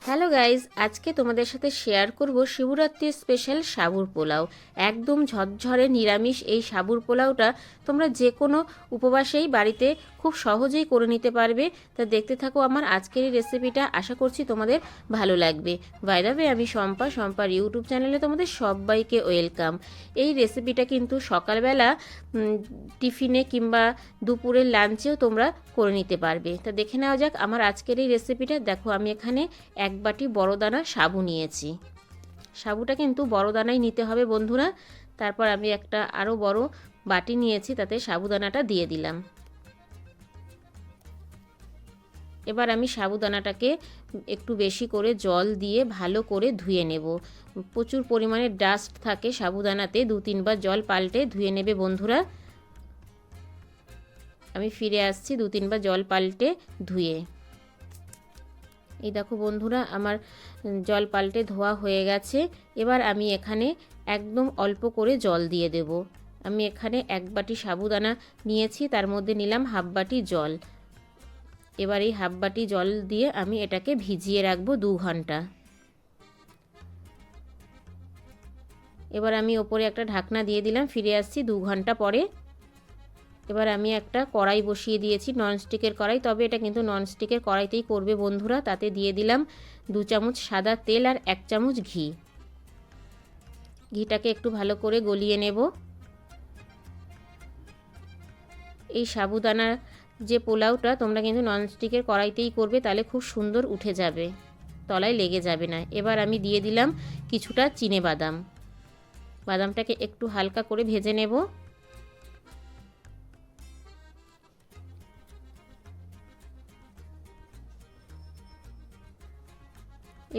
Hello guys, আজকে তোমাদের সাথে শেয়ার করব শিবরাত্রির স্পেশাল সাবুর পোলাও। একদম ঝরঝরে নিরামিষ এই সাবুর পোলাওটা তোমরা যে কোনো উপবাসেই বাড়িতে খুব সহজেই করে নিতে পারবে। তা দেখতে থাকো আমার আজকের এই রেসিপিটা, আশা করছি তোমাদের ভালো লাগবে। বাই দ্য ওয়ে, আমি শম্পার ইউটিউব চ্যানেলে তোমাদের সবাইকে ওয়েলকাম। এই রেসিপিটা কিন্তু সকালবেলা টিফিনে কিংবা দুপুরের লাঞ্চেও তোমরা করে নিতে পারবে। তা দেখে নেওয়া যাক আমার আজকের এই রেসিপিটা। দেখো, আমি এখানে এক বাটি বড় দানা সাবু নিয়েছি। সাবুটা কিন্তু বড় দানাই নিতে হবে বন্ধুরা। তারপর আমি একটা আরও বড় বাটি নিয়েছি, তাতে সাবুদানাটা দিয়ে দিলাম। এবার আমি সাবুদানাটাকে একটু বেশি করে জল দিয়ে ভালো করে ধুয়ে নেব। প্রচুর পরিমাণে ডাস্ট থাকে সাবুদানাতে, 2-3 বার জল পাল্টে ধুয়ে নেবে বন্ধুরা। আমি ফিরে আসছি 2-3 বার জল পাল্টে ধুয়ে। এই দেখো বন্ধুরা, আমার জল পাল্টে ধোয়া হয়ে গেছে। এবার আমি এখানে একদম অল্প করে জল দিয়ে দেব। আমি এখানে এক বাটি সাবুদানা নিয়েছি, তার মধ্যে নিলাম হাফ বাটি জল। এবার এই হাফ বাটি জল দিয়ে আমি এটাকে ভিজিয়ে রাখবো 2 ঘন্টা। এবার আমি ওপরে একটা ঢাকনা দিয়ে দিলাম, ফিরে আসছি 2 ঘন্টা পরে। এবার আমি একটা কড়াই বসিয়ে দিয়েছি, ননস্টিকের কড়াই, তবে এটা কিন্তু ননস্টিকের কড়াইতেই করবে বন্ধুরা। তাতে দিয়ে দিলাম 2 চামচ সাদা তেল আর 1 চামচ ঘি। ঘিটাকে একটু ভালো করে গলিয়ে নেব। এই সাবুদানার যে পোলাওটা তোমরা কিন্তু ননস্টিকের কড়াইতেই করবে, তাহলে খুব সুন্দর উঠে যাবে, তলায় লেগে যাবে না। এবার আমি দিয়ে দিলাম কিছুটা চিনে বাদাম। বাদামটাকে একটু হালকা করে ভেজে নেব।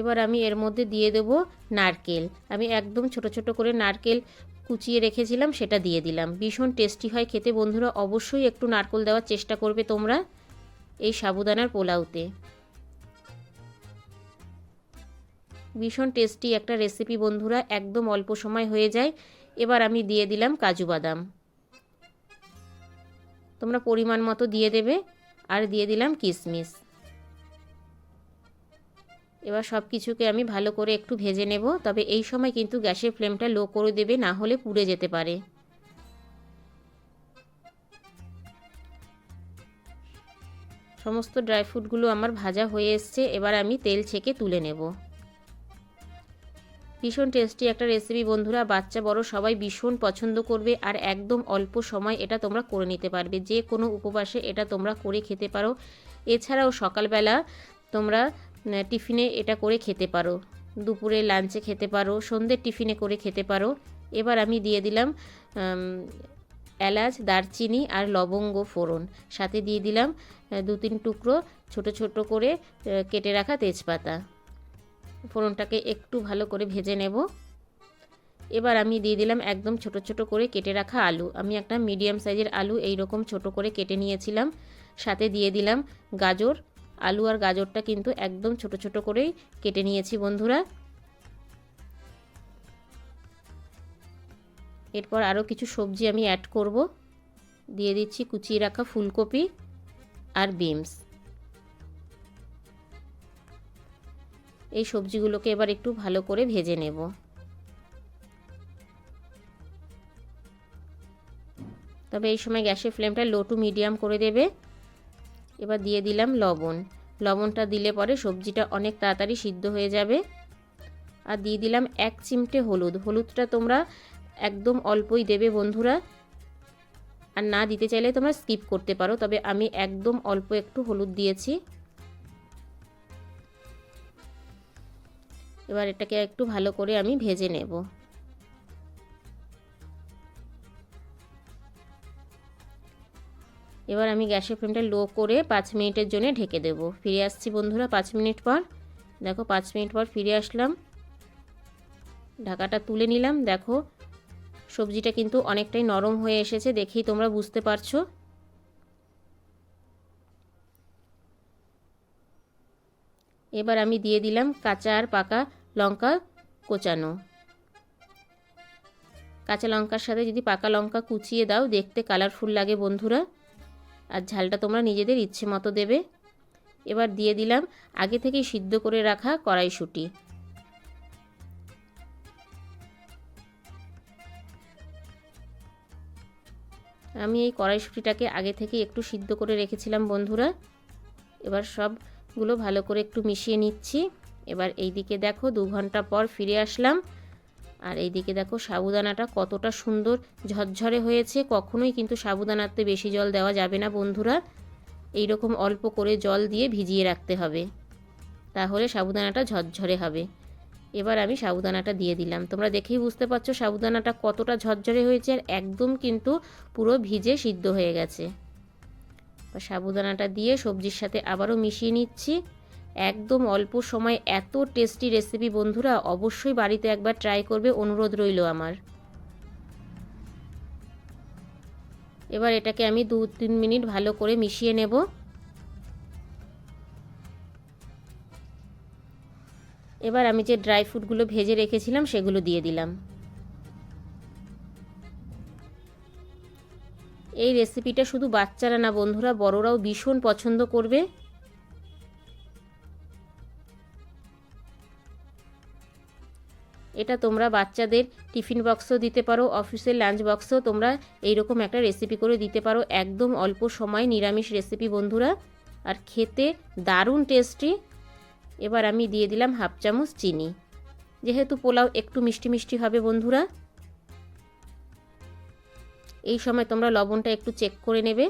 এবার আমি এর মধ্যে দিয়ে দেব নারকেল। আমি একদম ছোট ছোট করে নারকেল কুচিয়ে রেখেছিলাম, সেটা দিয়ে দিলাম। ভীষণ টেস্টি হয় খেতে বন্ধুরা, অবশ্যই একটু নারকেল দেওয়ার চেষ্টা করবে তোমরা এই সাবুদানার পোলাওতে। ভীষণ টেস্টি একটা রেসিপি বন্ধুরা, একদম অল্প সময় হয়ে যায়। এবার আমি দিয়ে দিলাম কাজু বাদাম, তোমরা পরিমাণ মতো দিয়ে দেবে। আর দিয়ে দিলাম কিশমিশ। এবার সব কিছুকে আমি ভালো করে একটু ভেজে নেব, তবে এই সময় কিন্তু গ্যাসের ফ্লেমটা লো করে দেবে, না হলে পুড়ে যেতে পারে। সমস্ত ড্রাই ফ্রুটগুলো আমার ভাজা হয়ে এসছে। এবার আমি তেল ছেঁকে তুলে নেব। ভীষণ টেস্টি একটা রেসিপি বন্ধুরা, বাচ্চা বড় সবাই ভীষণ পছন্দ করবে। আর একদম অল্প সময় এটা তোমরা করে নিতে পারবে, যে কোনো উপবাসে এটা তোমরা করে খেতে পারো। এছাড়াও সকালবেলা তোমরা টিফিনে এটা করে খেতে পারো, দুপুরে লাঞ্চে খেতে পারো, সন্ধ্যের টিফিনে করে খেতে পারো। এবার আমি দিয়ে দিলাম এলাচ, দারচিনি আর লবঙ্গ ফোড়ন, সাথে দিয়ে দিলাম 2-3 টুকরো ছোট ছোট করে কেটে রাখা তেজপাতা। ফোড়নটাকে একটু ভালো করে ভেজে নেব। এবার আমি দিয়ে দিলাম একদম ছোট ছোট করে কেটে রাখা আলু। আমি একটা মিডিয়াম সাইজের আলু এইরকম ছোট করে কেটে নিয়েছিলাম। সাথে দিয়ে দিলাম গাজর। আলু আর গাজরটা কিন্তু একদম ছোট ছোট করেই কেটে নিয়েছি বন্ধুরা। এরপর আরও কিছু সবজি আমি অ্যাড করব। দিয়ে দিচ্ছি কুচিয়ে রাখা ফুলকপি আর বিনস। এই সবজিগুলোকে এবার একটু ভালো করে ভেজে নেব। তবে এই সময় গ্যাসের ফ্লেমটা লো টু মিডিয়াম করে দেবে। এবার দিয়ে দিলাম লবণ। লবণটা দিলে পরে সবজিটা অনেক তাড়াতাড়ি সিদ্ধ হয়ে যাবে। আর দিয়ে দিলাম 1 চিমটে হলুদ। হলুদটা তোমরা একদম অল্পই দেবে বন্ধুরা, আর না দিতে চাইলে তোমরা স্কিপ করতে পারো, তবে আমি একদম অল্প একটু হলুদ দিয়েছি। এবার এটাকে একটু ভালো করে আমি ভেজে নেব। এবার আমি গ্যাসের ফ্লেমটা লো করে 5 মিনিটের জন্য ঢেকে দেব। ফিরে আসছি বন্ধুরা 5 মিনিট পর। দেখো 5 মিনিট পর ফিরে আসলাম, ঢাকাটা তুলে নিলাম। দেখো সবজিটা কিন্তু অনেকটাই নরম হয়ে এসেছে, দেখেই তোমরা বুঝতে পারছো। এবার আমি দিয়ে দিলাম কাঁচা আর পাকা লঙ্কা কোচানো। কাঁচা লঙ্কার সাথে যদি পাকা লঙ্কা কুচিয়ে দাও, দেখতে কালারফুল লাগে বন্ধুরা। আর ঝালটা তোমরা নিজেদের ইচ্ছে মতো দেবে। এবার দিয়ে দিলাম আগে থেকেই সিদ্ধ করে রাখা কড়াইশুঁটি। আমি এই কড়াইশুঁটিটাকে আগে থেকে একটু সিদ্ধ করে রেখেছিলাম বন্ধুরা। এবার সবগুলো ভালো করে একটু মিশিয়ে নিচ্ছি। এবার এই দিকে দেখো 2 ঘন্টা পর ফিরে আসলাম, আর এই দিকে দেখো সাবুদানাটা কতটা সুন্দর ঝরঝরে হয়েছে। কখনোই কিন্তু সাবুদানাতে বেশি জল দেওয়া যাবে না বন্ধুরা, এই রকম অল্প করে জল দিয়ে ভিজিয়ে রাখতে হবে, তাহলে সাবুদানাটা ঝরঝরে হবে। এবার আমি সাবুদানাটা দিয়ে দিলাম। তোমরা দেখেই বুঝতে পারছো সাবুদানাটা কতটা ঝরঝরে হয়েছে, আর একদম কিন্তু পুরো ভিজে সিদ্ধ হয়ে গেছে। সাবুদানাটা দিয়ে সবজির সাথে আবারও মিশিয়ে নিচ্ছি। একদম অল্প সময় এত টেস্টি রেসিপি বন্ধুরা, অবশ্যই বাড়িতে একবার ট্রাই করবে, অনুরোধ রইল আমার। এবার এটাকে আমি 2-3 মিনিট ভালো করে মিশিয়ে নেব। এবার আমি যে ড্রাই ফ্রুটগুলো ভেজে রেখেছিলাম সেগুলো দিয়ে দিলাম। এই রেসিপিটা শুধু বাচ্চারা না বন্ধুরা, বড়রাও ভীষণ পছন্দ করবে। এটা তোমরা বাচ্চাদের টিফিন বক্সও দিতে পারো, অফিসের লাঞ্চ বক্সেও তোমরা এইরকম একটা রেসিপি করে দিতে পারো। একদম অল্প সময় নিরামিষ রেসিপি বন্ধুরা, আর খেতে দারুণ টেস্টি। এবার আমি দিয়ে দিলাম 1/2 চামচ চিনি, যেহেতু পোলাও একটু মিষ্টি মিষ্টি হবে বন্ধুরা। এই সময় তোমরা লবণটা একটু চেক করে নেবে।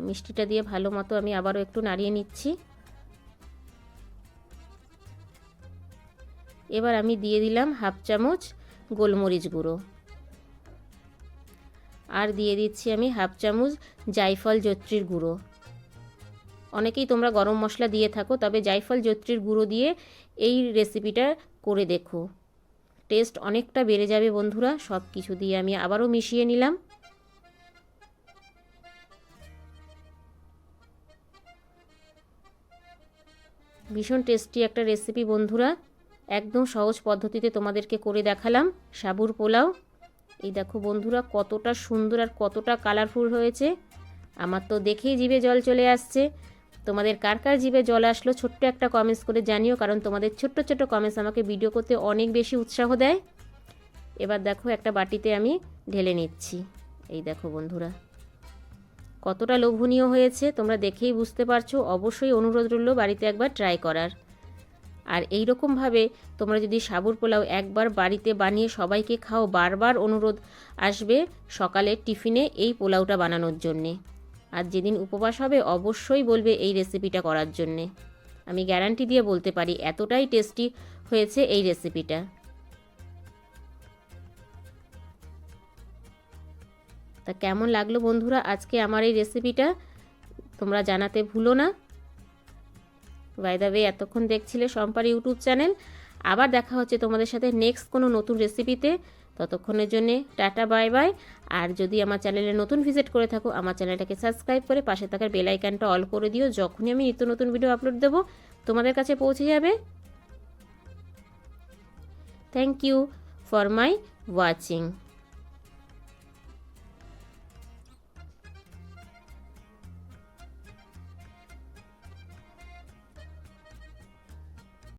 মিষ্টিটা দিয়ে ভালো মতো আমি আবারও একটু নাড়িয়ে নিচ্ছি। এবার আমি দিয়ে দিলাম 1/2 চামচ গোলমরিচ গুঁড়ো, আর দিয়ে দিচ্ছি আমি 1/2 চামচ জায়ফল জয়িত্রীর গুঁড়ো। অনেকেই তোমরা গরম মশলা দিয়ে থাকো, তবে জায়ফল জয়িত্রীর গুঁড়ো দিয়ে এই রেসিপিটা করে দেখো, টেস্ট অনেকটা বেড়ে যাবে বন্ধুরা। সব কিছু দিয়ে আমি আবারও মিশিয়ে নিলাম। ভীষণ টেস্টি একটা রেসিপি বন্ধুরা, একদম সহজ পদ্ধতিতে তোমাদেরকে করে দেখালাম সাবুর পোলাও। এই দেখো বন্ধুরা কতটা সুন্দর আর কতটা কালারফুল হয়েছে, আমার তো দেখেই জিভে জল চলে আসছে। তোমাদের কার কার জিভে জল আসলো ছোট্ট একটা কমেন্টস করে জানিও, কারণ তোমাদের ছোট্ট ছোট্ট কমেন্টস আমাকে ভিডিও করতে অনেক বেশি উৎসাহ দেয়। এবার দেখো একটা বাটিতে আমি ঢেলে নিচ্ছি। এই দেখো বন্ধুরা কতটা লোভনীয় হয়েছে, তোমরা দেখেই বুঝতে পারছো। অবশ্যই অনুরোধ রইল বাড়িতে একবার ট্রাই করার। আর এই রকমভাবে তোমরা যদি সাবুর পোলাও একবার বাড়িতে বানিয়ে সবাইকে খাও, বারবার অনুরোধ আসবে সকালে টিফিনে এই পোলাওটা বানানোর জন্যে। আর যেদিন উপবাস হবে অবশ্যই বলবে এই রেসিপিটা করার জন্যে। আমি গ্যারান্টি দিয়ে বলতে পারি এতটাই টেস্টি হয়েছে এই রেসিপিটা। তা কেমন লাগলো বন্ধুরা আজকে আমার এই রেসিপিটা, তোমরা জানাতে ভুলো না। বাই দ্য ওয়ে, এতক্ষণ দেখছিলে শম্পার ইউটিউব চ্যানেল। আবার দেখা হচ্ছে তোমাদের সাথে নেক্সট কোনো নতুন রেসিপিতে। ততক্ষণের জন্যে টাটা বাই বাই। আর যদি আমার চ্যানেলে নতুন ভিজিট করে থাকো, আমার চ্যানেলটাকে সাবস্ক্রাইব করে পাশে থাকার বেল আইকনটা অল করে দিও। যখনই আমি নিত্য নতুন ভিডিও আপলোড দেবো তোমাদের কাছে পৌঁছে যাবে। Thank you for my watching.